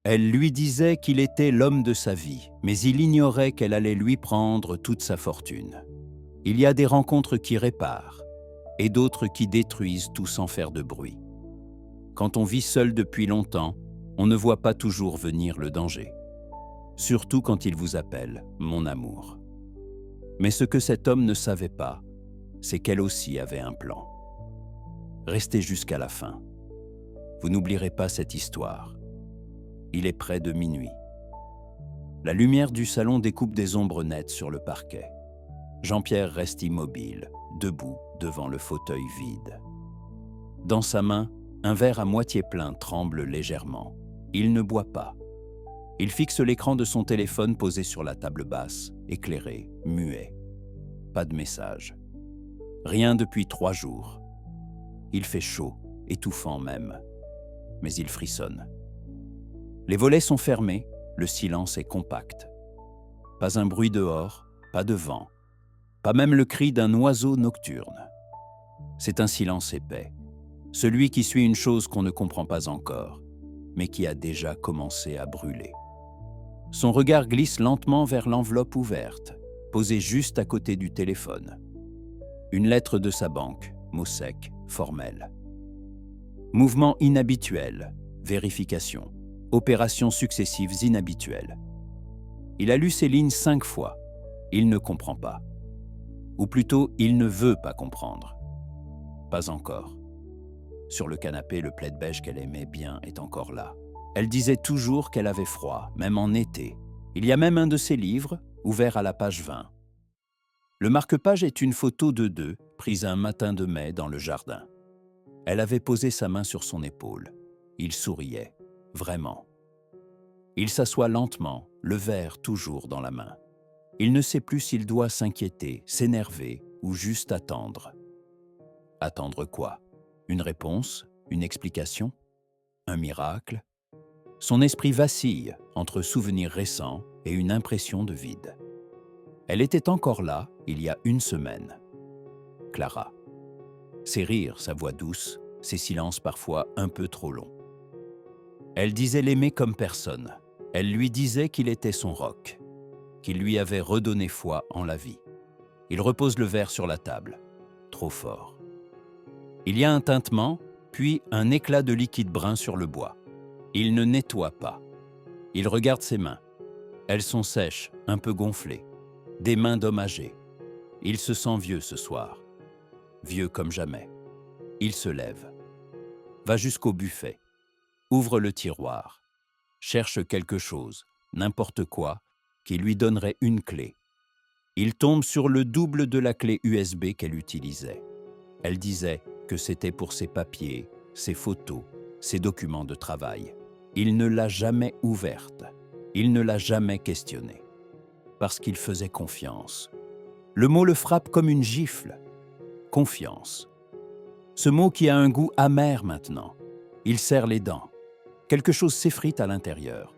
Elle lui disait qu'il était l'homme de sa vie, mais il ignorait qu'elle allait lui prendre toute sa fortune. Il y a des rencontres qui réparent et d'autres qui détruisent tout sans faire de bruit. Quand on vit seul depuis longtemps, on ne voit pas toujours venir le danger. Surtout quand il vous appelle « mon amour ». Mais ce que cet homme ne savait pas, c'est qu'elle aussi avait un plan. Restez jusqu'à la fin. Vous n'oublierez pas cette histoire. Il est près de minuit. La lumière du salon découpe des ombres nettes sur le parquet. Jean-Pierre reste immobile, debout devant le fauteuil vide. Dans sa main, un verre à moitié plein tremble légèrement. Il ne boit pas. Il fixe l'écran de son téléphone posé sur la table basse, éclairé, muet. Pas de message. Rien depuis 3 jours. Il fait chaud, étouffant même. Mais il frissonne. Les volets sont fermés, le silence est compact. Pas un bruit dehors, pas de vent, pas même le cri d'un oiseau nocturne. C'est un silence épais, celui qui suit une chose qu'on ne comprend pas encore, mais qui a déjà commencé à brûler. Son regard glisse lentement vers l'enveloppe ouverte, posée juste à côté du téléphone. Une lettre de sa banque, mot sec, formel. Mouvement inhabituel, vérification. Opérations successives inhabituelles. Il a lu ces lignes 5 fois. Il ne comprend pas. Ou plutôt, il ne veut pas comprendre. Pas encore. Sur le canapé, le plaid beige qu'elle aimait bien est encore là. Elle disait toujours qu'elle avait froid, même en été. Il y a même un de ses livres, ouvert à la page 20. Le marque-page est une photo de deux, prise un matin de mai dans le jardin. Elle avait posé sa main sur son épaule. Il souriait. Vraiment. Il s'assoit lentement, le verre toujours dans la main. Il ne sait plus s'il doit s'inquiéter, s'énerver ou juste attendre. Attendre quoi? Une réponse? Une explication? Un miracle? Son esprit vacille entre souvenirs récents et une impression de vide. Elle était encore là, il y a 1 semaine. Clara. Ses rires, sa voix douce, ses silences parfois un peu trop longs. Elle disait l'aimer comme personne. Elle lui disait qu'il était son roc, qu'il lui avait redonné foi en la vie. Il repose le verre sur la table, trop fort. Il y a un tintement, puis un éclat de liquide brun sur le bois. Il ne nettoie pas. Il regarde ses mains. Elles sont sèches, un peu gonflées. Des mains d'homme âgé. Il se sent vieux ce soir. Vieux comme jamais. Il se lève. Va jusqu'au buffet. Ouvre le tiroir, cherche quelque chose, n'importe quoi, qui lui donnerait une clé. Il tombe sur le double de la clé USB qu'elle utilisait. Elle disait que c'était pour ses papiers, ses photos, ses documents de travail. Il ne l'a jamais ouverte. Il ne l'a jamais questionnée. Parce qu'il faisait confiance. Le mot le frappe comme une gifle. Confiance. Ce mot qui a un goût amer maintenant. Il serre les dents. Quelque chose s'effrite à l'intérieur,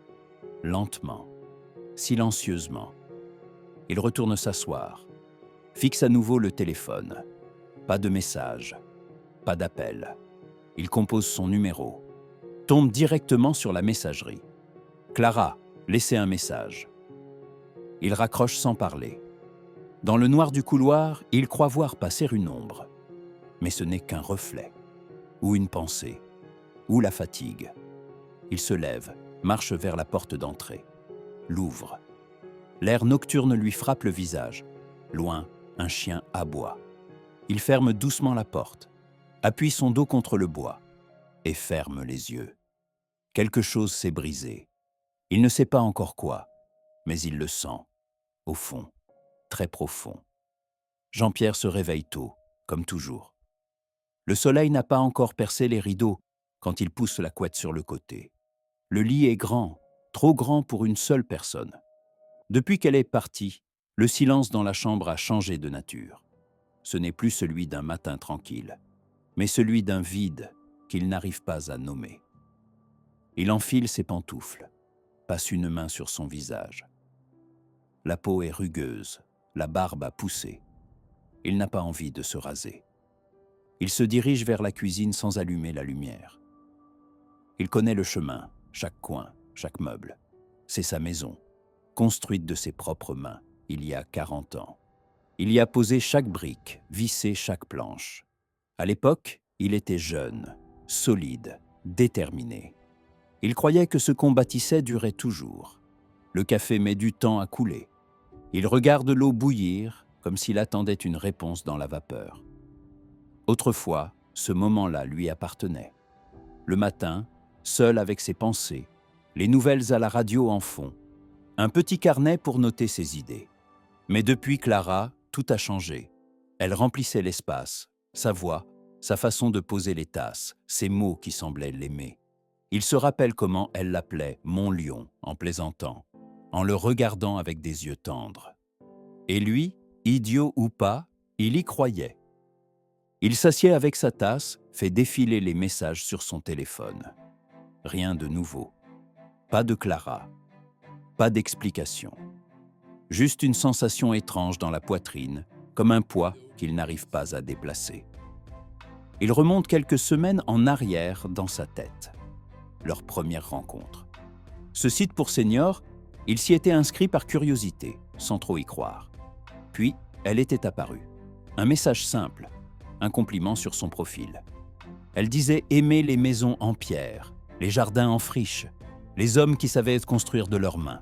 lentement, silencieusement. Il retourne s'asseoir, fixe à nouveau le téléphone. Pas de message, pas d'appel. Il compose son numéro, tombe directement sur la messagerie. « Clara, laissez un message. » Il raccroche sans parler. Dans le noir du couloir, il croit voir passer une ombre. Mais ce n'est qu'un reflet, ou une pensée, ou la fatigue. Il se lève, marche vers la porte d'entrée, l'ouvre. L'air nocturne lui frappe le visage. Loin, un chien aboie. Il ferme doucement la porte, appuie son dos contre le bois et ferme les yeux. Quelque chose s'est brisé. Il ne sait pas encore quoi, mais il le sent, au fond, très profond. Jean-Pierre se réveille tôt, comme toujours. Le soleil n'a pas encore percé les rideaux quand il pousse la couette sur le côté. Le lit est grand, trop grand pour une seule personne. Depuis qu'elle est partie, le silence dans la chambre a changé de nature. Ce n'est plus celui d'un matin tranquille, mais celui d'un vide qu'il n'arrive pas à nommer. Il enfile ses pantoufles, passe une main sur son visage. La peau est rugueuse, la barbe a poussé. Il n'a pas envie de se raser. Il se dirige vers la cuisine sans allumer la lumière. Il connaît le chemin, chaque coin. chaque meuble. C'est sa maison, construite de ses propres mains, il y a 40 ans. Il y a posé chaque brique, vissé chaque planche. À l'époque, il était jeune, solide, déterminé. Il croyait que ce qu'on bâtissait durait toujours. Le café met du temps à couler. Il regarde l'eau bouillir comme s'il attendait une réponse dans la vapeur. Autrefois, ce moment-là lui appartenait. Le matin, seul avec ses pensées, les nouvelles à la radio en fond, un petit carnet pour noter ses idées. Mais depuis Clara, tout a changé. Elle remplissait l'espace, sa voix, sa façon de poser les tasses, ses mots qui semblaient l'aimer. Il se rappelle comment elle l'appelait « mon lion » en plaisantant, en le regardant avec des yeux tendres. Et lui, idiot ou pas, il y croyait. Il s'assied avec sa tasse, fait défiler les messages sur son téléphone. Rien de nouveau. Pas de Clara. Pas d'explication. Juste une sensation étrange dans la poitrine, comme un poids qu'il n'arrive pas à déplacer. Il remonte quelques semaines en arrière dans sa tête. Leur première rencontre. Ce site pour seniors, il s'y était inscrit par curiosité, sans trop y croire. Puis, elle était apparue. Un message simple, un compliment sur son profil. Elle disait aimer les maisons en pierre, les jardins en friche, les hommes qui savaient construire de leurs mains.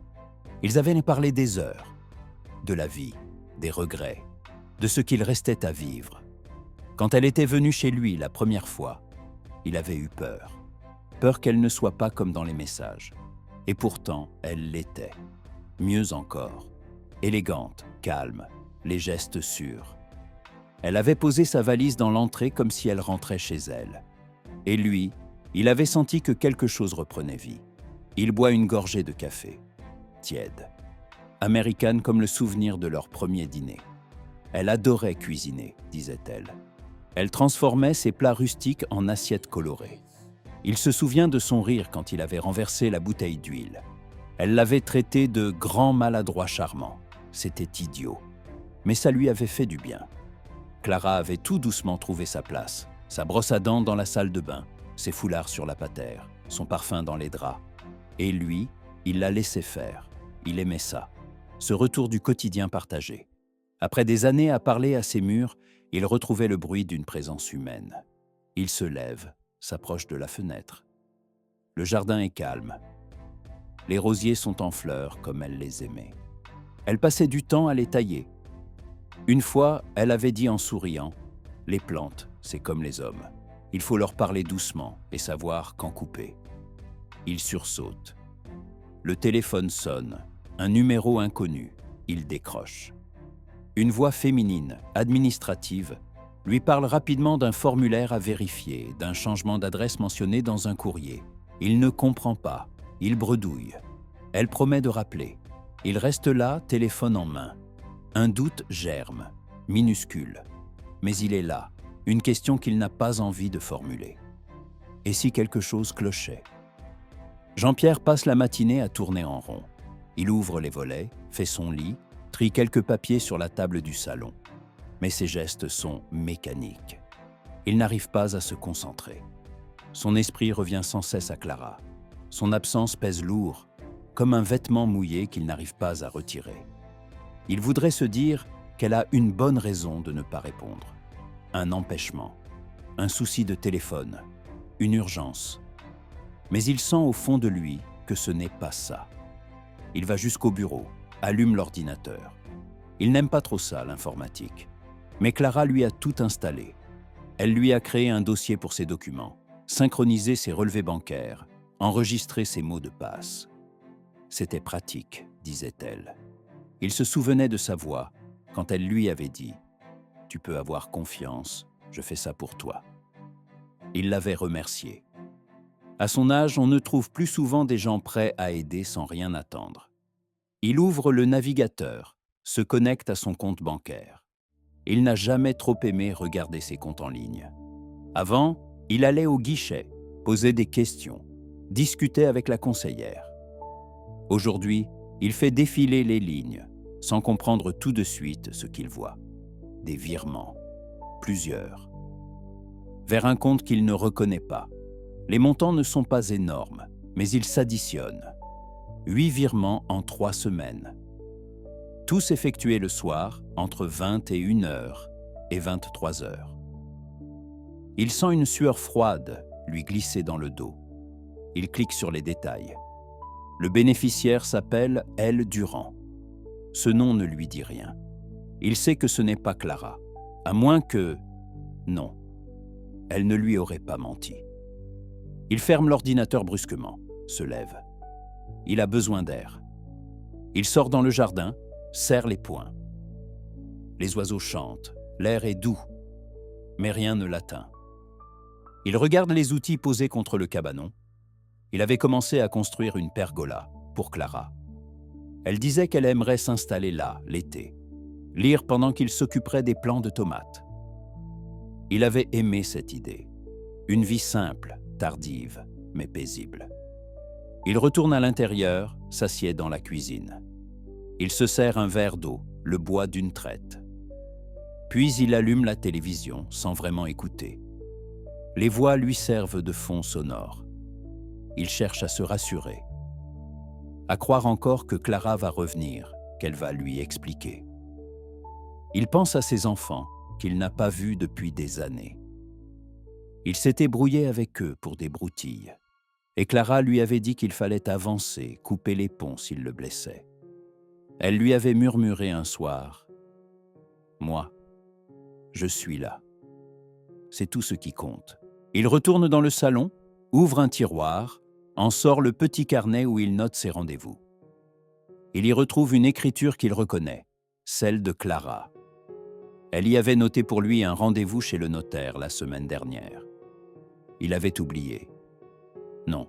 Ils avaient parlé des heures, de la vie, des regrets, de ce qu'il restait à vivre. Quand elle était venue chez lui la première fois, il avait eu peur. Peur qu'elle ne soit pas comme dans les messages. Et pourtant, elle l'était. Mieux encore. Élégante, calme, les gestes sûrs. Elle avait posé sa valise dans l'entrée comme si elle rentrait chez elle. Et lui, il avait senti que quelque chose reprenait vie. Il boit une gorgée de café. Tiède. Américaine comme le souvenir de leur premier dîner. Elle adorait cuisiner, disait-elle. Elle transformait ses plats rustiques en assiettes colorées. Il se souvient de son rire quand il avait renversé la bouteille d'huile. Elle l'avait traité de « grand maladroit charmant ». C'était idiot. Mais ça lui avait fait du bien. Clara avait tout doucement trouvé sa place. Sa brosse à dents dans la salle de bain, ses foulards sur la patère, son parfum dans les draps. Et lui, il la laissait faire. Il aimait ça. Ce retour du quotidien partagé. Après des années à parler à ses murs, il retrouvait le bruit d'une présence humaine. Il se lève, s'approche de la fenêtre. Le jardin est calme. Les rosiers sont en fleurs comme elle les aimait. Elle passait du temps à les tailler. Une fois, elle avait dit en souriant « Les plantes, c'est comme les hommes. Il faut leur parler doucement et savoir quand couper. » Il sursaute. Le téléphone sonne. Un numéro inconnu. Il décroche. Une voix féminine, administrative, lui parle rapidement d'un formulaire à vérifier, d'un changement d'adresse mentionné dans un courrier. Il ne comprend pas. Il bredouille. Elle promet de rappeler. Il reste là, téléphone en main. Un doute germe, minuscule. Mais il est là, une question qu'il n'a pas envie de formuler. Et si quelque chose clochait? Jean-Pierre passe la matinée à tourner en rond. Il ouvre les volets, fait son lit, trie quelques papiers sur la table du salon. Mais ses gestes sont mécaniques. Il n'arrive pas à se concentrer. Son esprit revient sans cesse à Clara. Son absence pèse lourd, comme un vêtement mouillé qu'il n'arrive pas à retirer. Il voudrait se dire qu'elle a une bonne raison de ne pas répondre. Un empêchement, un souci de téléphone, une urgence. Mais il sent au fond de lui que ce n'est pas ça. Il va jusqu'au bureau, allume l'ordinateur. Il n'aime pas trop ça, l'informatique. Mais Clara lui a tout installé. Elle lui a créé un dossier pour ses documents, synchronisé ses relevés bancaires, enregistré ses mots de passe. C'était pratique, disait-elle. Il se souvenait de sa voix quand elle lui avait dit « Tu peux avoir confiance, je fais ça pour toi ». Il l'avait remercié. À son âge, on ne trouve plus souvent des gens prêts à aider sans rien attendre. Il ouvre le navigateur, se connecte à son compte bancaire. Il n'a jamais trop aimé regarder ses comptes en ligne. Avant, il allait au guichet, posait des questions, discutait avec la conseillère. Aujourd'hui, il fait défiler les lignes, sans comprendre tout de suite ce qu'il voit. Des virements, plusieurs. Vers un compte qu'il ne reconnaît pas. Les montants ne sont pas énormes, mais ils s'additionnent. 8 virements en 3 semaines. Tous effectués le soir entre 21h et 23h. Il sent une sueur froide lui glisser dans le dos. Il clique sur les détails. Le bénéficiaire s'appelle L. Durand. Ce nom ne lui dit rien. Il sait que ce n'est pas Clara, à moins que... Non, elle ne lui aurait pas menti. Il ferme l'ordinateur brusquement, se lève. Il a besoin d'air. Il sort dans le jardin, serre les poings. Les oiseaux chantent, l'air est doux, mais rien ne l'atteint. Il regarde les outils posés contre le cabanon. Il avait commencé à construire une pergola pour Clara. Elle disait qu'elle aimerait s'installer là, l'été, lire pendant qu'il s'occuperait des plants de tomates. Il avait aimé cette idée. Une vie simple, tardive, mais paisible. Il retourne à l'intérieur, s'assied dans la cuisine. Il se sert un verre d'eau, le boit d'une traite. Puis il allume la télévision sans vraiment écouter. Les voix lui servent de fond sonore. Il cherche à se rassurer, à croire encore que Clara va revenir, qu'elle va lui expliquer. Il pense à ses enfants, qu'il n'a pas vus depuis des années. Il s'était brouillé avec eux pour des broutilles, et Clara lui avait dit qu'il fallait avancer, couper les ponts s'il le blessait. Elle lui avait murmuré un soir « Moi, je suis là. C'est tout ce qui compte. » Il retourne dans le salon, ouvre un tiroir, en sort le petit carnet où il note ses rendez-vous. Il y retrouve une écriture qu'il reconnaît, celle de Clara. Elle y avait noté pour lui un rendez-vous chez le notaire la semaine dernière. Il avait oublié. Non,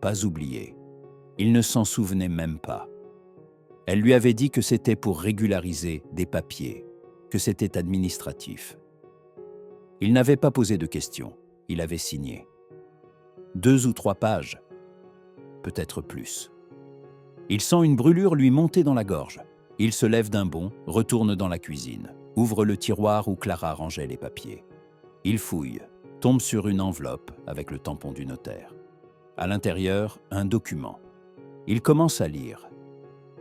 pas oublié. Il ne s'en souvenait même pas. Elle lui avait dit que c'était pour régulariser des papiers, que c'était administratif. Il n'avait pas posé de questions, il avait signé. 2 ou 3 pages, peut-être plus. Il sent une brûlure lui monter dans la gorge. Il se lève d'un bond, retourne dans la cuisine, ouvre le tiroir où Clara rangeait les papiers. Il fouille, tombe sur une enveloppe avec le tampon du notaire. À l'intérieur, un document. Il commence à lire,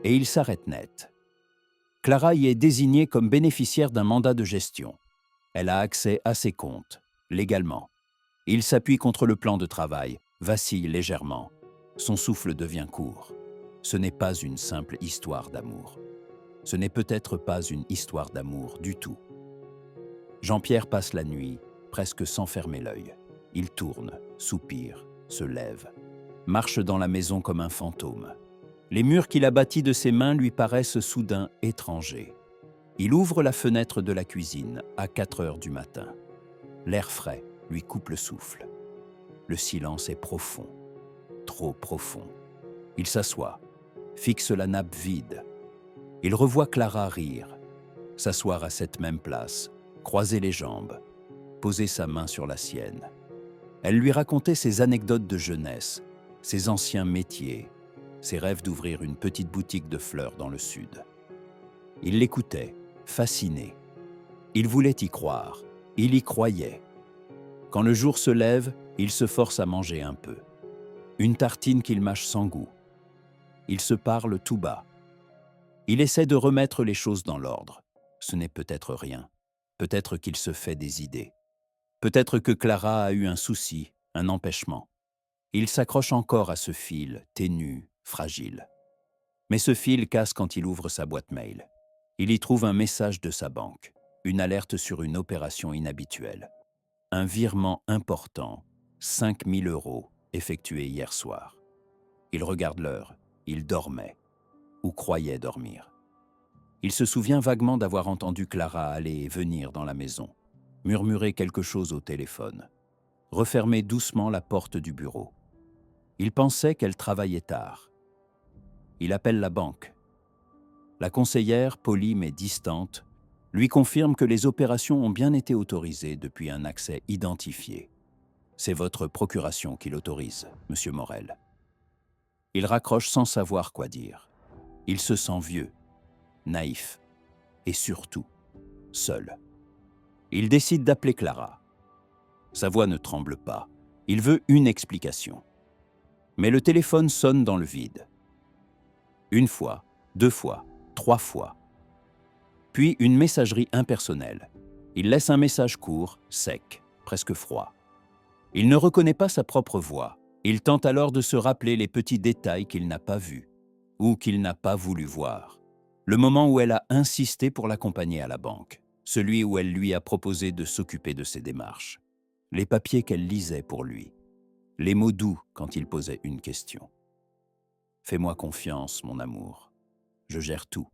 et il s'arrête net. Clara y est désignée comme bénéficiaire d'un mandat de gestion. Elle a accès à ses comptes, légalement. Il s'appuie contre le plan de travail, vacille légèrement. Son souffle devient court. Ce n'est pas une simple histoire d'amour. Ce n'est peut-être pas une histoire d'amour du tout. Jean-Pierre passe la nuit, presque sans fermer l'œil. Il tourne, soupire, se lève, marche dans la maison comme un fantôme. Les murs qu'il a bâtis de ses mains lui paraissent soudain étrangers. Il ouvre la fenêtre de la cuisine à 4 heures du matin. L'air frais lui coupe le souffle. Le silence est profond, trop profond. Il s'assoit, fixe la nappe vide. Il revoit Clara rire, s'asseoir à cette même place, croiser les jambes, poser sa main sur la sienne. Elle lui racontait ses anecdotes de jeunesse, ses anciens métiers, ses rêves d'ouvrir une petite boutique de fleurs dans le sud. Il l'écoutait, fasciné. Il voulait y croire, il y croyait. Quand le jour se lève, il se force à manger un peu. Une tartine qu'il mâche sans goût. Il se parle tout bas. Il essaie de remettre les choses dans l'ordre. Ce n'est peut-être rien. Peut-être qu'il se fait des idées. Peut-être que Clara a eu un souci, un empêchement. Il s'accroche encore à ce fil, ténu, fragile. Mais ce fil casse quand il ouvre sa boîte mail. Il y trouve un message de sa banque, une alerte sur une opération inhabituelle. Un virement important, 5 000 € effectué hier soir. Il regarde l'heure, il dormait, ou croyait dormir. Il se souvient vaguement d'avoir entendu Clara aller et venir dans la maison, murmurer quelque chose au téléphone, refermer doucement la porte du bureau. Il pensait qu'elle travaillait tard. Il appelle la banque. La conseillère, polie mais distante, lui confirme que les opérations ont bien été autorisées depuis un accès identifié. C'est votre procuration qui l'autorise, Monsieur Morel. Il raccroche sans savoir quoi dire. Il se sent vieux, naïf et surtout seul. Il décide d'appeler Clara. Sa voix ne tremble pas. Il veut une explication. Mais le téléphone sonne dans le vide. Une fois, 2 fois, 3 fois. Puis une messagerie impersonnelle. Il laisse un message court, sec, presque froid. Il ne reconnaît pas sa propre voix. Il tente alors de se rappeler les petits détails qu'il n'a pas vus ou qu'il n'a pas voulu voir. Le moment où elle a insisté pour l'accompagner à la banque, celui où elle lui a proposé de s'occuper de ses démarches, les papiers qu'elle lisait pour lui, les mots doux quand il posait une question. « Fais-moi confiance, mon amour. Je gère tout. »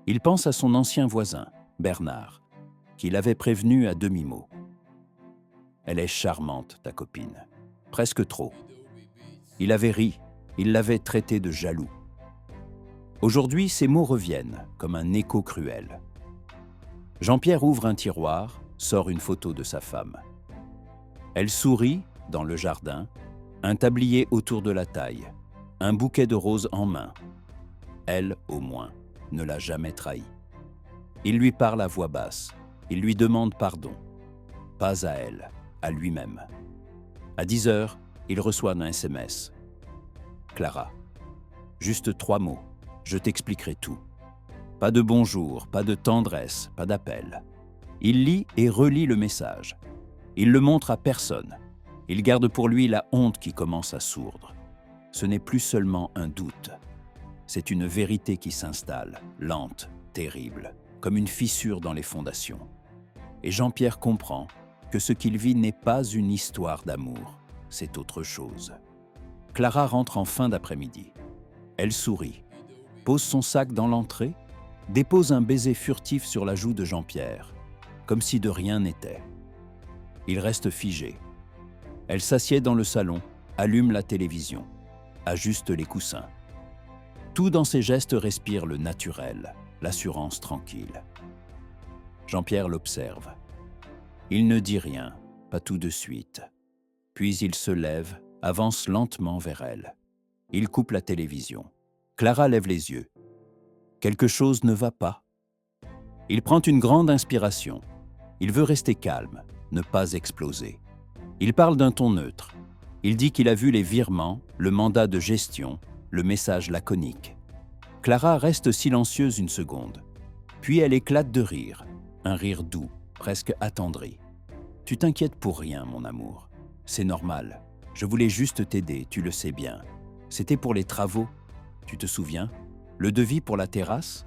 Il pense à son ancien voisin, Bernard, qu'il avait prévenu à demi-mot. « Elle est charmante, ta copine. Presque trop. » Il avait ri, il l'avait traité de jaloux. Aujourd'hui, ces mots reviennent, comme un écho cruel. Jean-Pierre ouvre un tiroir, sort une photo de sa femme. Elle sourit, dans le jardin, un tablier autour de la taille, un bouquet de roses en main. Elle, au moins, ne l'a jamais trahi. Il lui parle à voix basse, il lui demande pardon. Pas à elle, à lui-même. À 10 heures, il reçoit un SMS. « Clara, juste 3 mots, je t'expliquerai tout. Pas de bonjour, pas de tendresse, pas d'appel. » Il lit et relit le message. Il le montre à personne. Il garde pour lui la honte qui commence à sourdre. Ce n'est plus seulement un doute. C'est une vérité qui s'installe, lente, terrible, comme une fissure dans les fondations. Et Jean-Pierre comprend que ce qu'il vit n'est pas une histoire d'amour, c'est autre chose. Clara rentre en fin d'après-midi. Elle sourit, pose son sac dans l'entrée, dépose un baiser furtif sur la joue de Jean-Pierre, comme si de rien n'était. Il reste figé. Elle s'assied dans le salon, allume la télévision, ajuste les coussins. Tout dans ses gestes respire le naturel, l'assurance tranquille. Jean-Pierre l'observe. Il ne dit rien, pas tout de suite. Puis il se lève, avance lentement vers elle. Il coupe la télévision. Clara lève les yeux. Quelque chose ne va pas. Il prend une grande inspiration. Il veut rester calme, ne pas exploser. Il parle d'un ton neutre. Il dit qu'il a vu les virements, le mandat de gestion, le message laconique. Clara reste silencieuse une seconde. Puis elle éclate de rire, un rire doux, presque attendri. « Tu t'inquiètes pour rien, mon amour. C'est normal. Je voulais juste t'aider, tu le sais bien. C'était pour les travaux. Tu te souviens? Le devis pour la terrasse ?»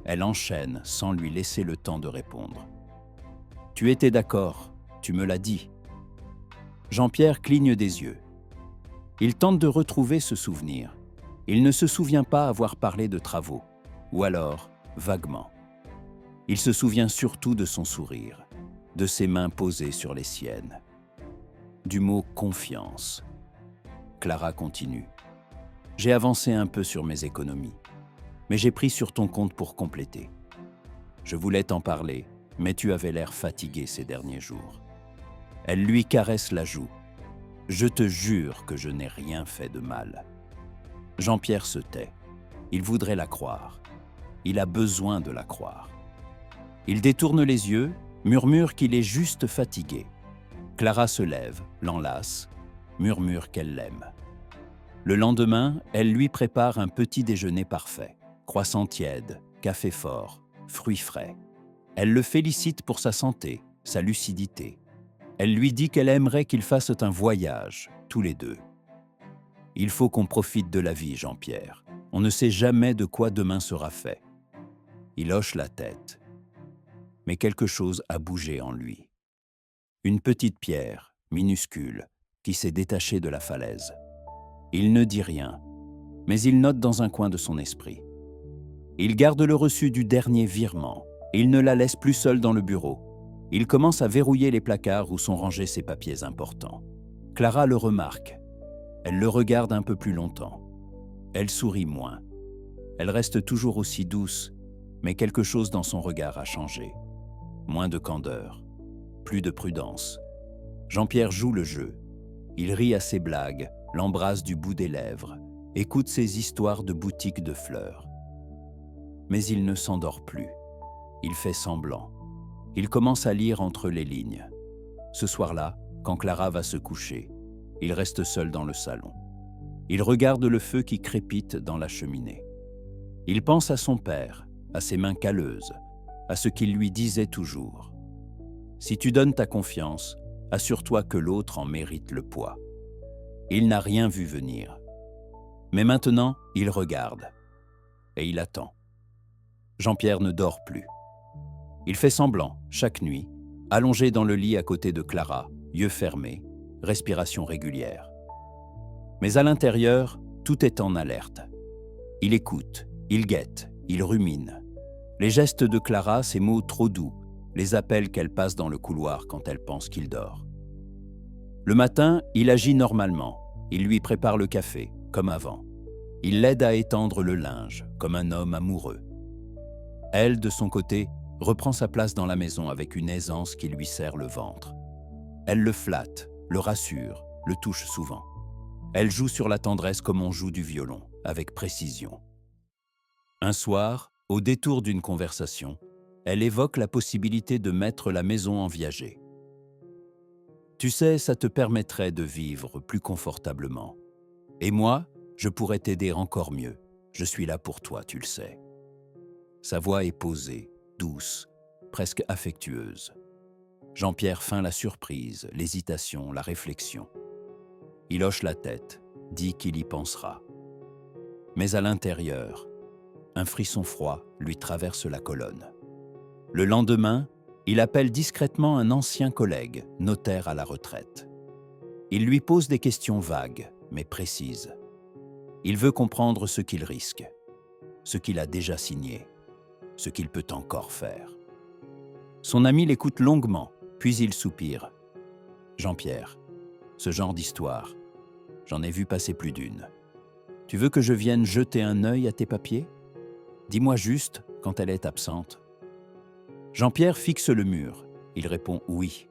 Elle enchaîne sans lui laisser le temps de répondre. « Tu étais d'accord, tu me l'as dit. » Jean-Pierre cligne des yeux. Il tente de retrouver ce souvenir. Il ne se souvient pas avoir parlé de travaux, ou alors vaguement. Il se souvient surtout de son sourire, de ses mains posées sur les siennes, du mot « confiance ». Clara continue. « J'ai avancé un peu sur mes économies, mais j'ai pris sur ton compte pour compléter. Je voulais t'en parler, mais tu avais l'air fatigué ces derniers jours. » Elle lui caresse la joue. « Je te jure que je n'ai rien fait de mal. » Jean-Pierre se tait. Il voudrait la croire. Il a besoin de la croire. Il détourne les yeux, murmure qu'il est juste fatigué. Clara se lève, l'enlace, murmure qu'elle l'aime. Le lendemain, elle lui prépare un petit déjeuner parfait. Croissant tiède, café fort, fruits frais. Elle le félicite pour sa santé, sa lucidité. Elle lui dit qu'elle aimerait qu'ils fassent un voyage, tous les deux. « Il faut qu'on profite de la vie, Jean-Pierre. On ne sait jamais de quoi demain sera fait. » Il hoche la tête. Mais quelque chose a bougé en lui. Une petite pierre, minuscule, qui s'est détachée de la falaise. Il ne dit rien, mais il note dans un coin de son esprit. Il garde le reçu du dernier virement. Il ne la laisse plus seule dans le bureau. Il commence à verrouiller les placards où sont rangés ses papiers importants. Clara le remarque. Elle le regarde un peu plus longtemps. Elle sourit moins. Elle reste toujours aussi douce, mais quelque chose dans son regard a changé. Moins de candeur, plus de prudence. Jean-Pierre joue le jeu. Il rit à ses blagues, l'embrasse du bout des lèvres, écoute ses histoires de boutiques de fleurs. Mais il ne s'endort plus. Il fait semblant. Il commence à lire entre les lignes. Ce soir-là, quand Clara va se coucher, il reste seul dans le salon. Il regarde le feu qui crépite dans la cheminée. Il pense à son père, à ses mains calleuses, à ce qu'il lui disait toujours. Si tu donnes ta confiance, assure-toi que l'autre en mérite le poids. Il n'a rien vu venir. Mais maintenant, il regarde. Et il attend. Jean-Pierre ne dort plus. Il fait semblant, chaque nuit, allongé dans le lit à côté de Clara, yeux fermés, respiration régulière. Mais à l'intérieur, tout est en alerte. Il écoute, il guette, il rumine. Les gestes de Clara, ses mots trop doux, les appels qu'elle passe dans le couloir quand elle pense qu'il dort. Le matin, il agit normalement. Il lui prépare le café, comme avant. Il l'aide à étendre le linge, comme un homme amoureux. Elle, de son côté, reprend sa place dans la maison avec une aisance qui lui serre le ventre. Elle le flatte, le rassure, le touche souvent. Elle joue sur la tendresse comme on joue du violon, avec précision. Un soir, au détour d'une conversation, elle évoque la possibilité de mettre la maison en viager. Tu sais, ça te permettrait de vivre plus confortablement. Et moi, je pourrais t'aider encore mieux. Je suis là pour toi, tu le sais. Sa voix est posée, douce, presque affectueuse. Jean-Pierre feint la surprise, l'hésitation, la réflexion. Il hoche la tête, dit qu'il y pensera. Mais à l'intérieur, un frisson froid lui traverse la colonne. Le lendemain, il appelle discrètement un ancien collègue, notaire à la retraite. Il lui pose des questions vagues, mais précises. Il veut comprendre ce qu'il risque, ce qu'il a déjà signé, ce qu'il peut encore faire. Son ami l'écoute longuement, puis il soupire. « Jean-Pierre, ce genre d'histoire, j'en ai vu passer plus d'une. Tu veux que je vienne jeter un œil à tes papiers? Dis-moi juste quand elle est absente. » Jean-Pierre fixe le mur. Il répond oui.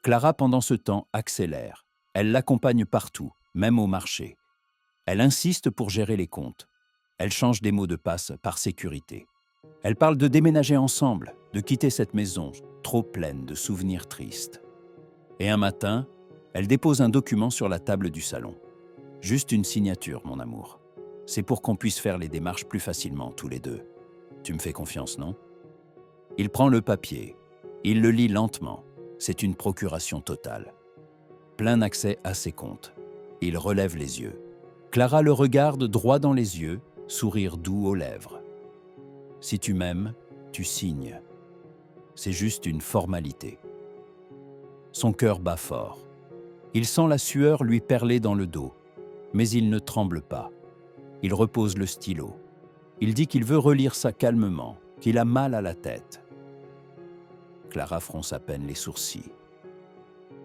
Clara, pendant ce temps, accélère. Elle l'accompagne partout, même au marché. Elle insiste pour gérer les comptes. Elle change des mots de passe par sécurité. Elle parle de déménager ensemble, de quitter cette maison trop pleine de souvenirs tristes. Et un matin, elle dépose un document sur la table du salon. Juste une signature, mon amour. C'est pour qu'on puisse faire les démarches plus facilement, tous les deux. Tu me fais confiance, non? Il prend le papier. Il le lit lentement. C'est une procuration totale. Plein accès à ses comptes. Il relève les yeux. Clara le regarde droit dans les yeux, sourire doux aux lèvres. Si tu m'aimes, tu signes. C'est juste une formalité. Son cœur bat fort. Il sent la sueur lui perler dans le dos, mais il ne tremble pas. Il repose le stylo. Il dit qu'il veut relire ça calmement, qu'il a mal à la tête. Clara fronce à peine les sourcils.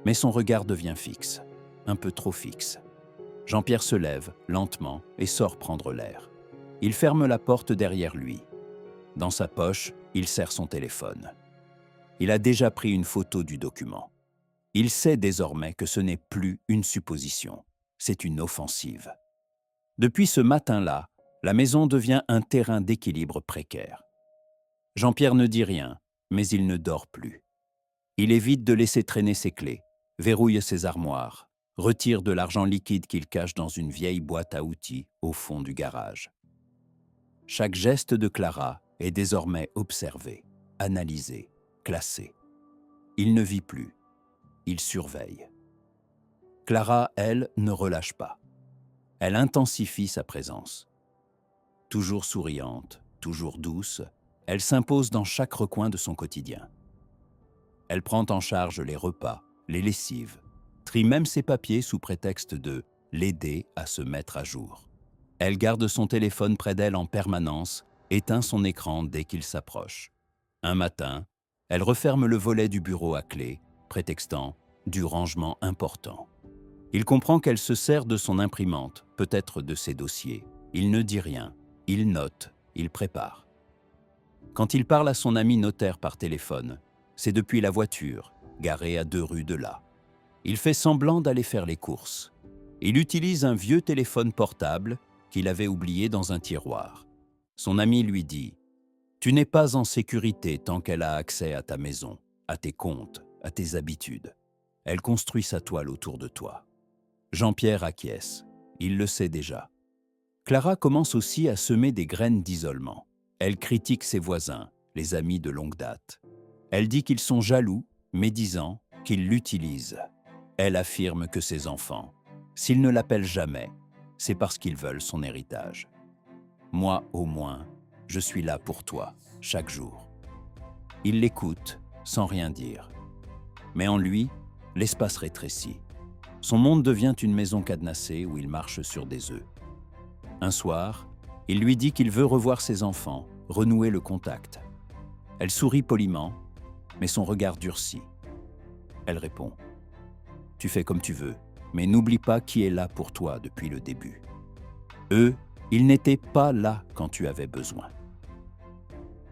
Mais son regard devient fixe, un peu trop fixe. Jean-Pierre se lève, lentement, et sort prendre l'air. Il ferme la porte derrière lui. Dans sa poche, il serre son téléphone. Il a déjà pris une photo du document. Il sait désormais que ce n'est plus une supposition, c'est une offensive. Depuis ce matin-là, la maison devient un terrain d'équilibre précaire. Jean-Pierre ne dit rien, mais il ne dort plus. Il évite de laisser traîner ses clés, verrouille ses armoires, retire de l'argent liquide qu'il cache dans une vieille boîte à outils au fond du garage. Chaque geste de Clara est désormais observé, analysé, classé. Il ne vit plus, il surveille. Clara, elle, ne relâche pas. Elle intensifie sa présence. Toujours souriante, toujours douce, elle s'impose dans chaque recoin de son quotidien. Elle prend en charge les repas, les lessives, trie même ses papiers sous prétexte de l'aider à se mettre à jour. Elle garde son téléphone près d'elle en permanence, éteint son écran dès qu'il s'approche. Un matin, elle referme le volet du bureau à clé, prétextant du rangement important. Il comprend qu'elle se sert de son imprimante, peut-être de ses dossiers. Il ne dit rien, il note, il prépare. Quand il parle à son ami notaire par téléphone, c'est depuis la voiture, garée à 2 rues de là. Il fait semblant d'aller faire les courses. Il utilise un vieux téléphone portable qu'il avait oublié dans un tiroir. Son ami lui dit « Tu n'es pas en sécurité tant qu'elle a accès à ta maison, à tes comptes, à tes habitudes. Elle construit sa toile autour de toi. » Jean-Pierre acquiesce. il le sait déjà. Clara commence aussi à semer des graines d'isolement. Elle critique ses voisins, les amis de longue date. Elle dit qu'ils sont jaloux, médisants, qu'ils l'utilisent. Elle affirme que ses enfants, s'ils ne l'appellent jamais, c'est parce qu'ils veulent son héritage. Moi, au moins, je suis là pour toi, chaque jour. Il l'écoute, sans rien dire. Mais en lui, l'espace rétrécit. Son monde devient une maison cadenassée où il marche sur des œufs. Un soir, il lui dit qu'il veut revoir ses enfants, renouer le contact. Elle sourit poliment, mais son regard durcit. Elle répond « Tu fais comme tu veux, mais n'oublie pas qui est là pour toi depuis le début. Eux, ils n'étaient pas là quand tu avais besoin. »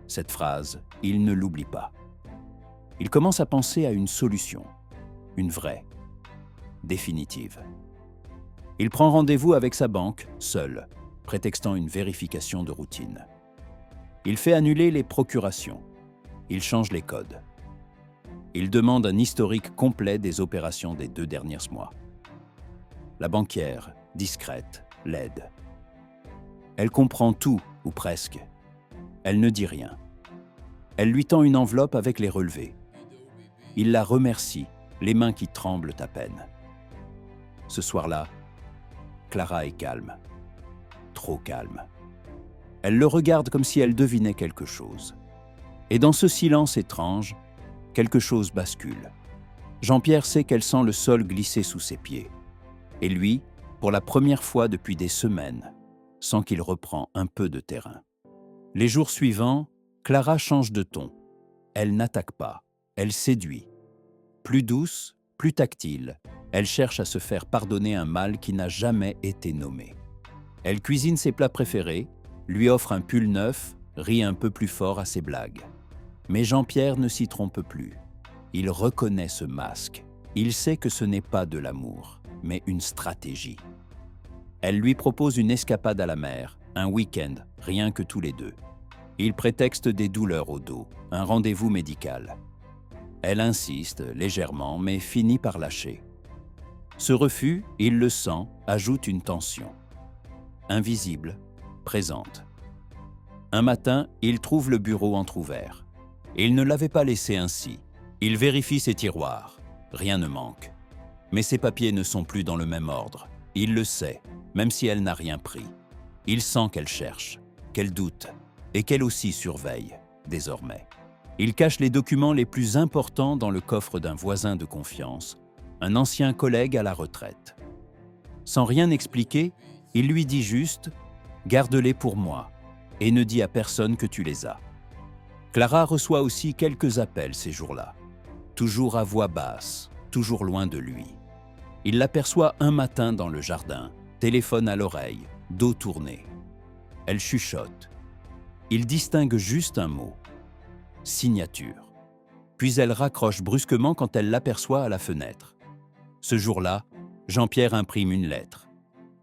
Cette phrase, il ne l'oublie pas. Il commence à penser à une solution, une vraie, définitive. Il prend rendez-vous avec sa banque, seul, prétextant une vérification de routine. Il fait annuler les procurations. Il change les codes. Il demande un historique complet des opérations des 2 derniers mois. La banquière, discrète, l'aide. Elle comprend tout, ou presque. Elle ne dit rien. Elle lui tend une enveloppe avec les relevés. Il la remercie, les mains qui tremblent à peine. Ce soir-là, Clara est calme. Trop calme. Elle le regarde comme si elle devinait quelque chose. Et dans ce silence étrange, quelque chose bascule. Jean-Pierre sait qu'elle sent le sol glisser sous ses pieds. Et lui, pour la première fois depuis des semaines, sent qu'il reprend un peu de terrain. Les jours suivants, Clara change de ton. Elle n'attaque pas, elle séduit. Plus douce, plus tactile, elle cherche à se faire pardonner un mal qui n'a jamais été nommé. Elle cuisine ses plats préférés, lui offre un pull neuf, rit un peu plus fort à ses blagues. Mais Jean-Pierre ne s'y trompe plus. Il reconnaît ce masque. Il sait que ce n'est pas de l'amour, mais une stratégie. Elle lui propose une escapade à la mer, un week-end, rien que tous les deux. Il prétexte des douleurs au dos, un rendez-vous médical. Elle insiste, légèrement, mais finit par lâcher. Ce refus, il le sent, ajoute une tension. Invisible, présente. Un matin, il trouve le bureau entrouvert. Il ne l'avait pas laissé ainsi. Il vérifie ses tiroirs. Rien ne manque. Mais ses papiers ne sont plus dans le même ordre. Il le sait, même si elle n'a rien pris. Il sent qu'elle cherche, qu'elle doute, et qu'elle aussi surveille, désormais. Il cache les documents les plus importants dans le coffre d'un voisin de confiance, un ancien collègue à la retraite. Sans rien expliquer, il lui dit juste « Garde-les pour moi et ne dis à personne que tu les as ». Clara reçoit aussi quelques appels ces jours-là, toujours à voix basse, toujours loin de lui. Il l'aperçoit un matin dans le jardin, téléphone à l'oreille, dos tourné. Elle chuchote. Il distingue juste un mot. Signature. Puis elle raccroche brusquement quand elle l'aperçoit à la fenêtre. Ce jour-là, Jean-Pierre imprime une lettre.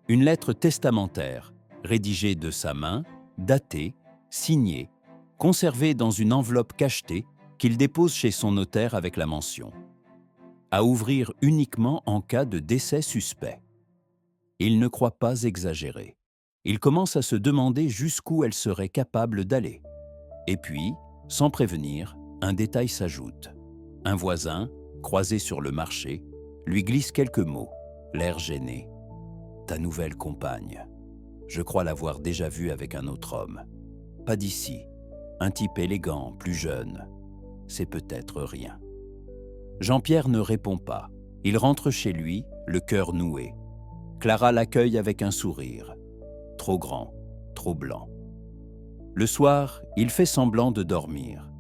Une lettre testamentaire, rédigée de sa main, datée, signée, conservée dans une enveloppe cachetée qu'il dépose chez son notaire avec la mention. À ouvrir uniquement en cas de décès suspect. Il ne croit pas exagérer. Il commence à se demander jusqu'où elle serait capable d'aller. Et puis, sans prévenir, un détail s'ajoute. Un voisin, croisé sur le marché, lui glisse quelques mots, l'air gêné. « Ta nouvelle compagne. Je crois l'avoir déjà vue avec un autre homme. Pas d'ici. Un type élégant, plus jeune. C'est peut-être rien. » Jean-Pierre ne répond pas. Il rentre chez lui, le cœur noué. Clara l'accueille avec un sourire. Trop grand, trop blanc. Le soir, il fait semblant de dormir.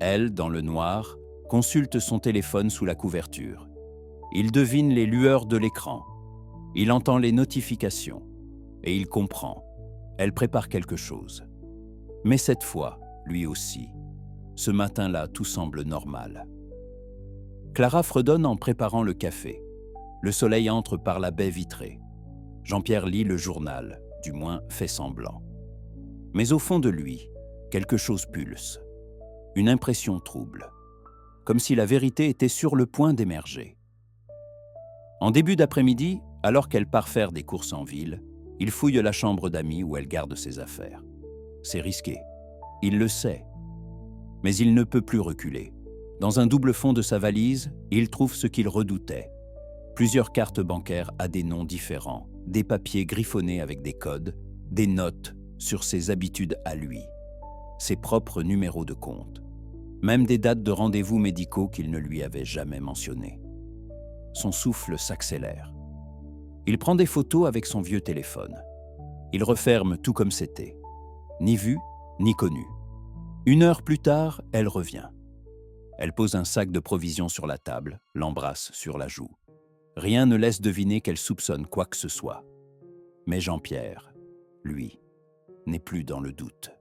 Elle, dans le noir, consulte son téléphone sous la couverture. Il devine les lueurs de l'écran. Il entend les notifications. Et il comprend. Elle prépare quelque chose. Mais cette fois, lui aussi. Ce matin-là, tout semble normal. Clara fredonne en préparant le café. Le soleil entre par la baie vitrée. Jean-Pierre lit le journal, du moins fait semblant. Mais au fond de lui, quelque chose pulse. Une impression trouble. Comme si la vérité était sur le point d'émerger. En début d'après-midi, Alors qu'elle part faire des courses en ville, il fouille la chambre d'amis où elle garde ses affaires. C'est risqué. Il le sait. Mais il ne peut plus reculer. Dans un double fond de sa valise, il trouve ce qu'il redoutait. Plusieurs cartes bancaires à des noms différents, des papiers griffonnés avec des codes, des notes sur ses habitudes à lui, ses propres numéros de compte, même des dates de rendez-vous médicaux qu'il ne lui avait jamais mentionnées. Son souffle s'accélère. Il prend des photos avec son vieux téléphone. Il referme tout comme c'était. Ni vu, ni connu. 1 heure plus tard, elle revient. Elle pose un sac de provisions sur la table, l'embrasse sur la joue. Rien ne laisse deviner qu'elle soupçonne quoi que ce soit. Mais Jean-Pierre, lui, n'est plus dans le doute.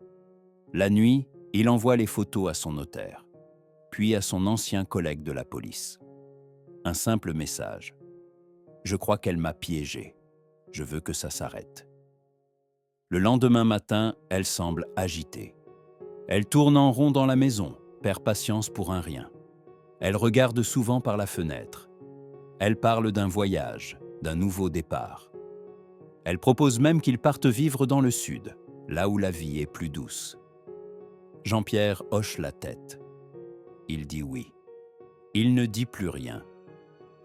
La nuit, il envoie les photos à son notaire, puis à son ancien collègue de la police. Un simple message. « Je crois qu'elle m'a piégé. Je veux que ça s'arrête. » Le lendemain matin, elle semble agitée. Elle tourne en rond dans la maison, perd patience pour un rien. Elle regarde souvent par la fenêtre. Elle parle d'un voyage, d'un nouveau départ. Elle propose même qu'ils partent vivre dans le sud, là où la vie est plus douce. Jean-Pierre hoche la tête. Il dit oui. Il ne dit plus rien.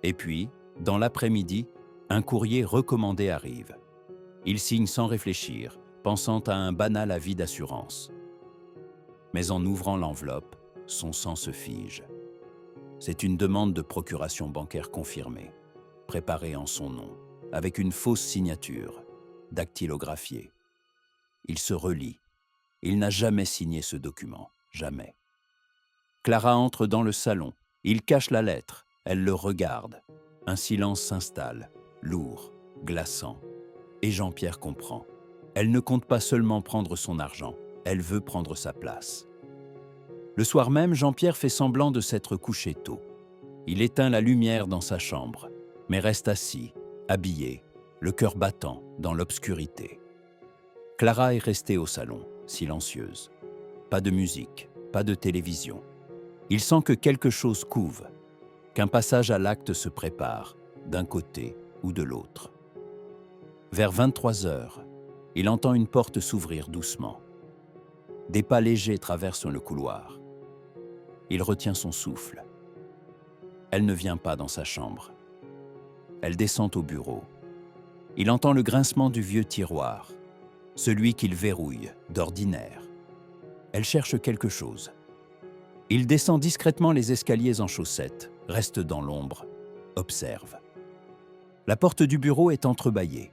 Et puis, dans l'après-midi, un courrier recommandé arrive. Il signe sans réfléchir, pensant à un banal avis d'assurance. Mais en ouvrant l'enveloppe, son sang se fige. C'est une demande de procuration bancaire confirmée, préparée en son nom, avec une fausse signature, dactylographiée. Il se relit. Il n'a jamais signé ce document, jamais. Clara entre dans le salon. Il cache la lettre. Elle le regarde. Un silence s'installe, lourd, glaçant. Et Jean-Pierre comprend. Elle ne compte pas seulement prendre son argent, elle veut prendre sa place. Le soir même, Jean-Pierre fait semblant de s'être couché tôt. Il éteint la lumière dans sa chambre, mais reste assis, habillé, le cœur battant dans l'obscurité. Clara est restée au salon, silencieuse. Pas de musique, pas de télévision. Il sent que quelque chose couve, qu'un passage à l'acte se prépare, d'un côté ou de l'autre. Vers 23 heures, il entend une porte s'ouvrir doucement. Des pas légers traversent le couloir. Il retient son souffle. Elle ne vient pas dans sa chambre. Elle descend au bureau. Il entend le grincement du vieux tiroir, celui qu'il verrouille d'ordinaire. Elle cherche quelque chose. Il descend discrètement les escaliers en chaussettes, reste dans l'ombre, observe. La porte du bureau est entrebâillée.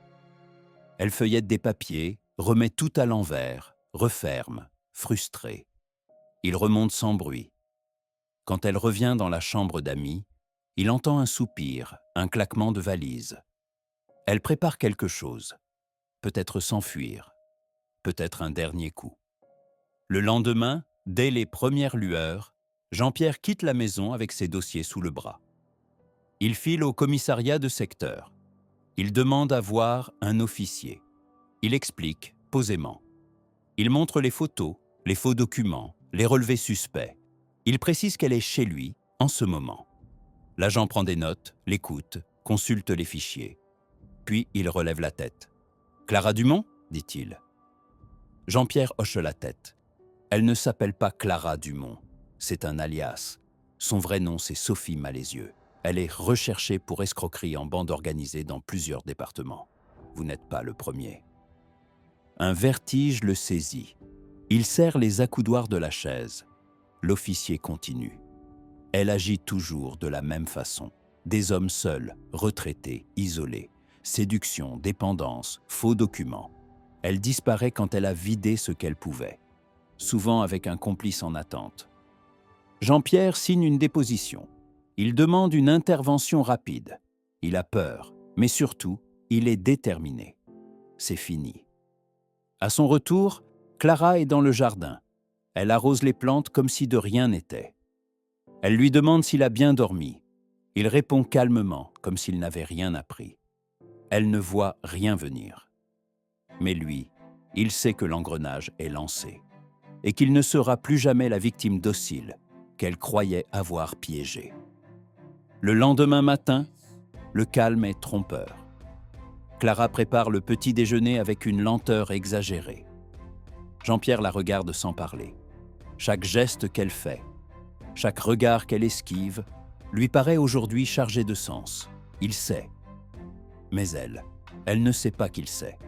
Elle feuillette des papiers, remet tout à l'envers, referme, frustrée. Il remonte sans bruit. Quand elle revient dans la chambre d'amis, il entend un soupir, un claquement de valise. Elle prépare quelque chose, peut-être s'enfuir, peut-être un dernier coup. Le lendemain, dès les premières lueurs, Jean-Pierre quitte la maison avec ses dossiers sous le bras. Il file au commissariat de secteur. Il demande à voir un officier. Il explique posément. Il montre les photos, les faux documents, les relevés suspects. Il précise qu'elle est chez lui, en ce moment. L'agent prend des notes, l'écoute, consulte les fichiers. Puis il relève la tête. « Clara Dumont ?» dit-il. Jean-Pierre hoche la tête. Elle ne s'appelle pas Clara Dumont. C'est un alias. Son vrai nom, c'est Sophie Malezieux. Elle est recherchée pour escroquerie en bande organisée dans plusieurs départements. Vous n'êtes pas le premier. Un vertige le saisit. Il serre les accoudoirs de la chaise. L'officier continue. Elle agit toujours de la même façon. Des hommes seuls, retraités, isolés. Séduction, dépendance, faux documents. Elle disparaît quand elle a vidé ce qu'elle pouvait. Souvent avec un complice en attente. Jean-Pierre signe une déposition. Il demande une intervention rapide. Il a peur, mais surtout, il est déterminé. C'est fini. À son retour, Clara est dans le jardin. Elle arrose les plantes comme si de rien n'était. Elle lui demande s'il a bien dormi. Il répond calmement, comme s'il n'avait rien appris. Elle ne voit rien venir. Mais lui, il sait que l'engrenage est lancé et qu'il ne sera plus jamais la victime docile qu'elle croyait avoir piégée. Le lendemain matin, le calme est trompeur. Clara prépare le petit déjeuner avec une lenteur exagérée. Jean-Pierre la regarde sans parler. Chaque geste qu'elle fait, chaque regard qu'elle esquive, lui paraît aujourd'hui chargé de sens. Il sait. Mais elle ne sait pas qu'il sait.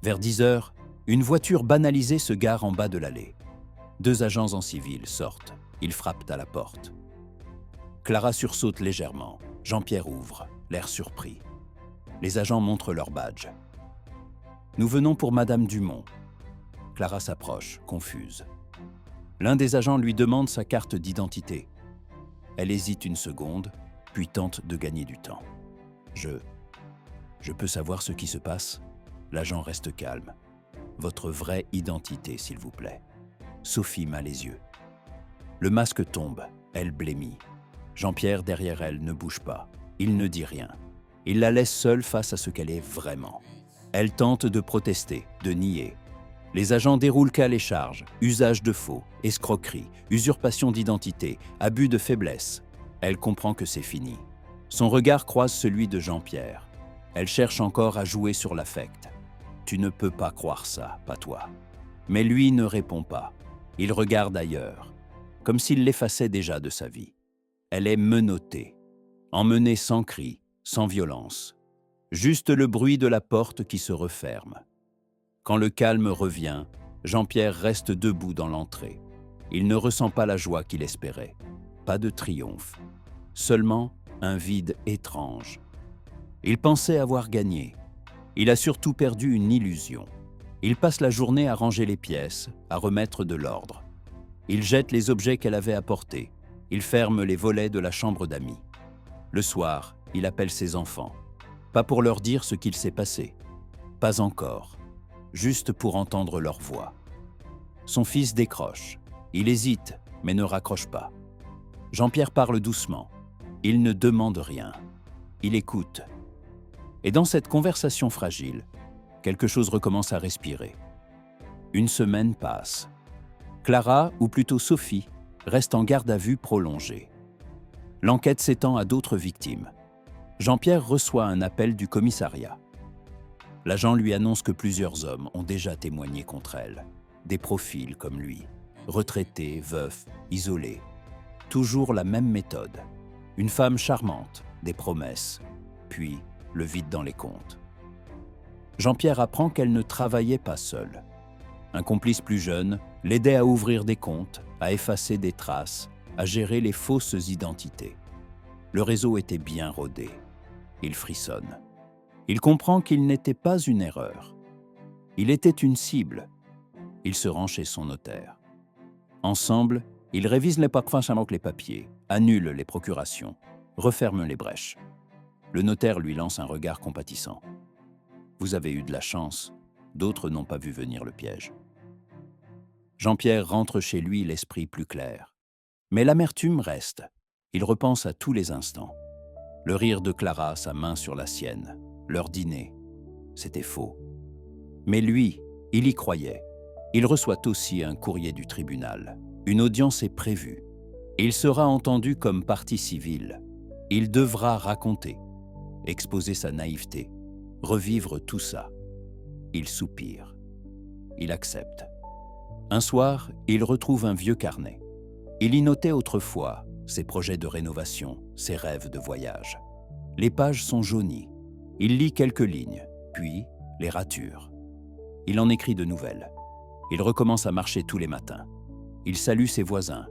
Vers 10 heures, une voiture banalisée se gare en bas de l'allée. 2 agents en civil sortent. Ils frappent à la porte. Clara sursaute légèrement. Jean-Pierre ouvre, l'air surpris. Les agents montrent leur badge. « Nous venons pour Madame Dumont. » Clara s'approche, confuse. L'un des agents lui demande sa carte d'identité. Elle hésite une seconde, puis tente de gagner du temps. « Je peux savoir ce qui se passe ?» L'agent reste calme. « Votre vraie identité, s'il vous plaît. » Sophie mât les yeux. Le masque tombe, elle blêmit. Jean-Pierre, derrière elle, ne bouge pas. Il ne dit rien. Il la laisse seule face à ce qu'elle est vraiment. Elle tente de protester, de nier. Les agents déroulent qu'à les charges, usage de faux, escroquerie, usurpation d'identité, abus de faiblesse. Elle comprend que c'est fini. Son regard croise celui de Jean-Pierre. Elle cherche encore à jouer sur l'affect. « Tu ne peux pas croire ça, pas toi. » Mais lui ne répond pas. Il regarde ailleurs, comme s'il l'effaçait déjà de sa vie. Elle est menottée, emmenée sans cri, sans violence. Juste le bruit de la porte qui se referme. Quand le calme revient, Jean-Pierre reste debout dans l'entrée. Il ne ressent pas la joie qu'il espérait. Pas de triomphe. Seulement un vide étrange. Il pensait avoir gagné. Il a surtout perdu une illusion. Il passe la journée à ranger les pièces, à remettre de l'ordre. Il jette les objets qu'elle avait apportés. Il ferme les volets de la chambre d'amis. Le soir, il appelle ses enfants. Pas pour leur dire ce qu'il s'est passé. Pas encore. Juste pour entendre leur voix. Son fils décroche. Il hésite, mais ne raccroche pas. Jean-Pierre parle doucement. Il ne demande rien. Il écoute. Et dans cette conversation fragile, quelque chose recommence à respirer. Une semaine passe. Clara, ou plutôt Sophie, reste en garde à vue prolongée. L'enquête s'étend à d'autres victimes. Jean-Pierre reçoit un appel du commissariat. L'agent lui annonce que plusieurs hommes ont déjà témoigné contre elle. Des profils comme lui, retraités, veufs, isolés. Toujours la même méthode. Une femme charmante, des promesses, puis le vide dans les comptes. Jean-Pierre apprend qu'elle ne travaillait pas seule. Un complice plus jeune l'aidait à ouvrir des comptes, à effacer des traces, à gérer les fausses identités. Le réseau était bien rodé. Il frissonne. Il comprend qu'il n'était pas une erreur. Il était une cible. Il se rend chez son notaire. Ensemble, ils révisent les papiers, annulent les procurations, referment les brèches. Le notaire lui lance un regard compatissant. « Vous avez eu de la chance, d'autres n'ont pas vu venir le piège. » Jean-Pierre rentre chez lui l'esprit plus clair. Mais l'amertume reste. Il repense à tous les instants. Le rire de Clara, sa main sur la sienne. Leur dîner. C'était faux. Mais lui, il y croyait. Il reçoit aussi un courrier du tribunal. Une audience est prévue. Il sera entendu comme partie civile. Il devra raconter, exposer sa naïveté, revivre tout ça. Il soupire. Il accepte. Un soir, il retrouve un vieux carnet. Il y notait autrefois ses projets de rénovation, ses rêves de voyage. Les pages sont jaunies. Il lit quelques lignes, puis les rature. Il en écrit de nouvelles. Il recommence à marcher tous les matins. Il salue ses voisins.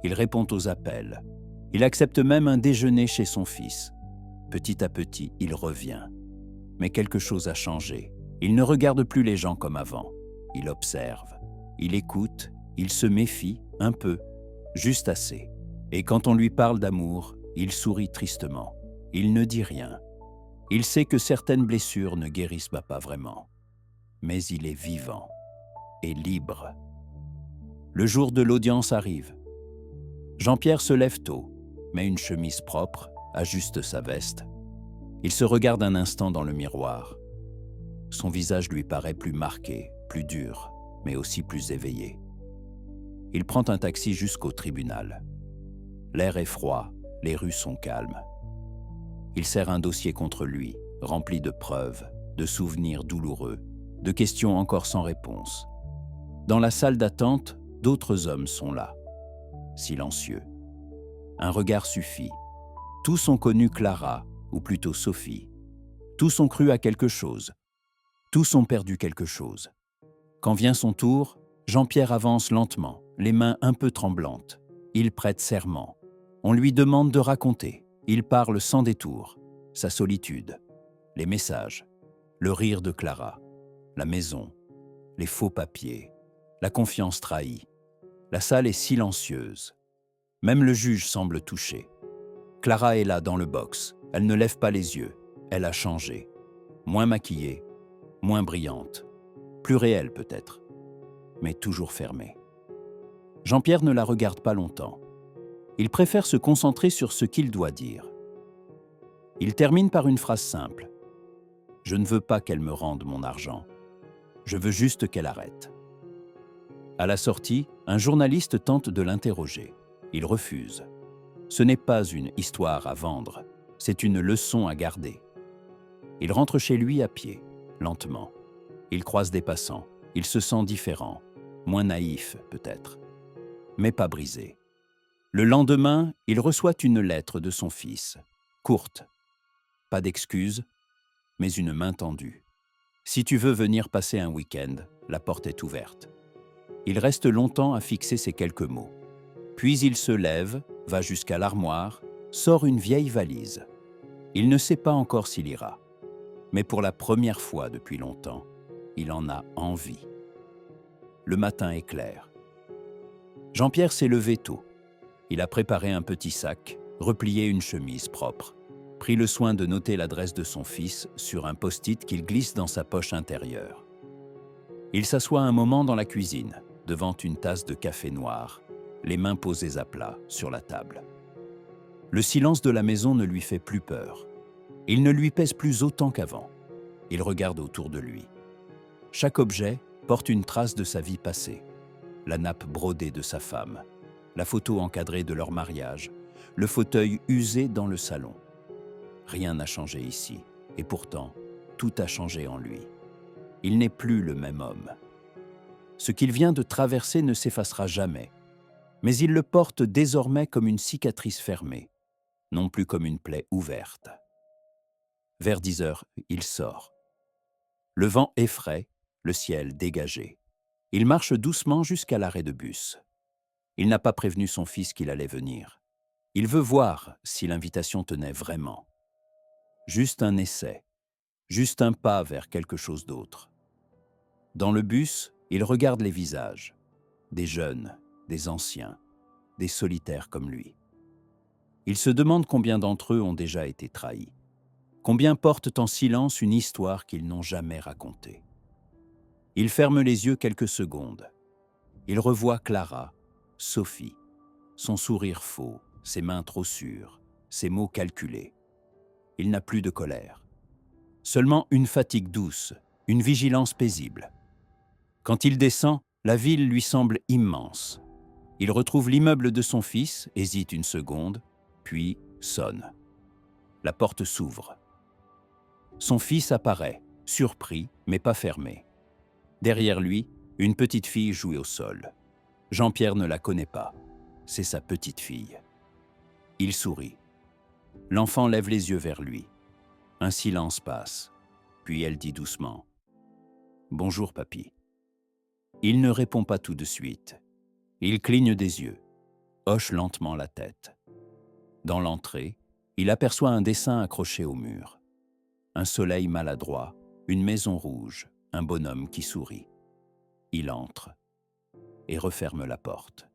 Il répond aux appels. Il accepte même un déjeuner chez son fils. Petit à petit, il revient. Mais quelque chose a changé. Il ne regarde plus les gens comme avant. Il observe. Il écoute. Il se méfie, un peu, juste assez. Et quand on lui parle d'amour, il sourit tristement. Il ne dit rien. Il sait que certaines blessures ne guérissent pas vraiment. Mais il est vivant et libre. Le jour de l'audience arrive. Jean-Pierre se lève tôt, met une chemise propre, ajuste sa veste. Il se regarde un instant dans le miroir. Son visage lui paraît plus marqué, plus dur, mais aussi plus éveillé. Il prend un taxi jusqu'au tribunal. L'air est froid, les rues sont calmes. Il serre un dossier contre lui, remplie de preuves, de souvenirs douloureux, de questions encore sans réponse. Dans la salle d'attente, d'autres hommes sont là, silencieux. Un regard suffit. Tous ont connu Clara, ou plutôt Sophie. Tous ont cru à quelque chose. Tous ont perdu quelque chose. Quand vient son tour, Jean-Pierre avance lentement, les mains un peu tremblantes. Il prête serment. On lui demande de raconter. Il parle sans détour. Sa solitude, les messages, le rire de Clara, la maison, les faux papiers, la confiance trahie. La salle est silencieuse. Même le juge semble touché. Clara est là dans le box. Elle ne lève pas les yeux. Elle a changé. Moins maquillée, moins brillante. Plus réelle peut-être, mais toujours fermée. Jean-Pierre ne la regarde pas longtemps. Il préfère se concentrer sur ce qu'il doit dire. Il termine par une phrase simple. « Je ne veux pas qu'elle me rende mon argent. Je veux juste qu'elle arrête. » À la sortie, un journaliste tente de l'interroger. Il refuse. Ce n'est pas une histoire à vendre, c'est une leçon à garder. Il rentre chez lui à pied, lentement. Il croise des passants. Il se sent différent, moins naïf peut-être, mais pas brisé. Le lendemain, il reçoit une lettre de son fils, courte. Pas d'excuses, mais une main tendue. Si tu veux venir passer un week-end, la porte est ouverte. Il reste longtemps à fixer ces quelques mots. Puis il se lève, va jusqu'à l'armoire, sort une vieille valise. Il ne sait pas encore s'il ira. Mais pour la première fois depuis longtemps, il en a envie. Le matin est clair. Jean-Pierre s'est levé tôt. Il a préparé un petit sac, replié une chemise propre, pris le soin de noter l'adresse de son fils sur un post-it qu'il glisse dans sa poche intérieure. Il s'assoit un moment dans la cuisine, devant une tasse de café noir, les mains posées à plat sur la table. Le silence de la maison ne lui fait plus peur. Il ne lui pèse plus autant qu'avant. Il regarde autour de lui. Chaque objet porte une trace de sa vie passée. La nappe brodée de sa femme, la photo encadrée de leur mariage, le fauteuil usé dans le salon. Rien n'a changé ici, et pourtant, tout a changé en lui. Il n'est plus le même homme. Ce qu'il vient de traverser ne s'effacera jamais, mais il le porte désormais comme une cicatrice fermée, non plus comme une plaie ouverte. Vers 10 heures, il sort. Le vent est frais, le ciel dégagé. Il marche doucement jusqu'à l'arrêt de bus. Il n'a pas prévenu son fils qu'il allait venir. Il veut voir si l'invitation tenait vraiment. Juste un essai, juste un pas vers quelque chose d'autre. Dans le bus, il regarde les visages, des jeunes, des anciens, des solitaires comme lui. Il se demande combien d'entre eux ont déjà été trahis, combien portent en silence une histoire qu'ils n'ont jamais racontée. Il ferme les yeux quelques secondes. Il revoit Clara, Sophie, son sourire faux, ses mains trop sûres, ses mots calculés. Il n'a plus de colère. Seulement une fatigue douce, une vigilance paisible. Quand il descend, la ville lui semble immense. Il retrouve l'immeuble de son fils, hésite une seconde, puis sonne. La porte s'ouvre. Son fils apparaît, surpris, mais pas fermé. Derrière lui, une petite fille joue au sol. Jean-Pierre ne la connaît pas. C'est sa petite fille. Il sourit. L'enfant lève les yeux vers lui. Un silence passe. Puis elle dit doucement « Bonjour, papy ». Il ne répond pas tout de suite. Il cligne des yeux, hoche lentement la tête. Dans l'entrée, il aperçoit un dessin accroché au mur. Un soleil maladroit, une maison rouge, un bonhomme qui sourit. Il entre et referme la porte.